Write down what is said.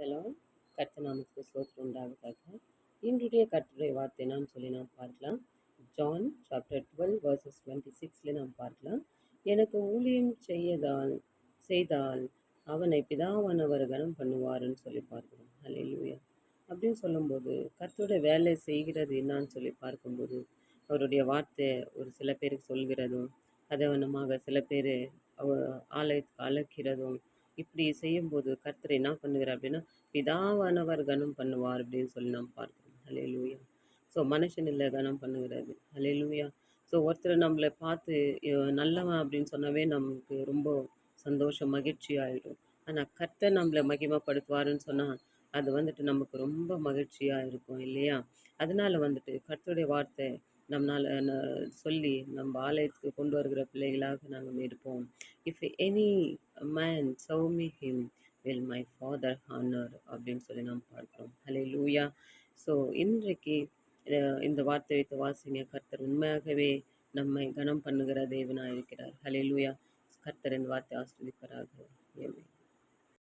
Hello, கர்த்தர் நாமத்துக்கு ஸ்தோத்திரம் உண்டாவதாக. இன்றைய கர்த்தருடைய வார்த்தை நாம் சொல்லி நாம் பார்க்கலாம். ஜான் சாப்டர் 12 வர்சஸ் 26 நாம் பார்க்கலாம். எனக்கு ஊழியம் செய்தால் அவனை பிதாவானவர் கனம் பண்ணுவாருன்னு சொல்லி பார்க்கிறோம். ஹல்லேலூயா. அப்படின்னு சொல்லும்போது கர்த்தருடைய வேலை செய்கிறது என்னான்னு சொல்லி பார்க்கும்போது அவருடைய வார்த்தை ஒரு சில பேருக்கு சொல்கிறதும் அதவனமாக சில பேர் ஆலயத்துக்கு அழைக்கிறதும் இப்படி செய்யும்போது கர்த்தர் என்ன பண்ணுகிறார் அப்படின்னா பிதாவானவர் கனம் பண்ணுவார் அப்படின்னு சொல்லி நாம் பார்க்கிறோம். ஹல்லேலூயா. ஸோ மனுஷன் இல்லை கனம் பண்ணுகிறது. ஹல்லேலூயா. ஸோ ஒருத்தர் நம்மளை பார்த்து நல்லவன் அப்படின்னு சொன்னாவே நமக்கு ரொம்ப சந்தோஷம் மகிழ்ச்சி ஆகிடும். ஆனால் கர்த்தர் நம்மளை மகிமைப்படுத்துவாருன்னு சொன்னால் அது வந்துட்டு நமக்கு ரொம்ப மகிழ்ச்சியாக இருக்கும் இல்லையா? அதனால வந்துட்டு கர்த்தருடைய வார்த்தை நம்மளால் சொல்லி நம்ம ஆலயத்துக்கு கொண்டு வருகிற பிள்ளைகளாக நாங்கள் இருப்போம். If any man serve me him will my father honour அப்படின்னு சொல்லி நாம் பார்க்கிறோம். ஹல்லேலூயா. ஸோ இன்றைக்கு இந்த வார்த்தை வைத்து வாசிங்க. கர்த்தர் உண்மையாகவே நம்மை கனம் பண்ணுகிற தேவனாக இருக்கிறார். ஹல்லேலூயா. கர்த்தர் இந்த வார்த்தை ஆசீர்வதிப்பாராக. ஆமென்.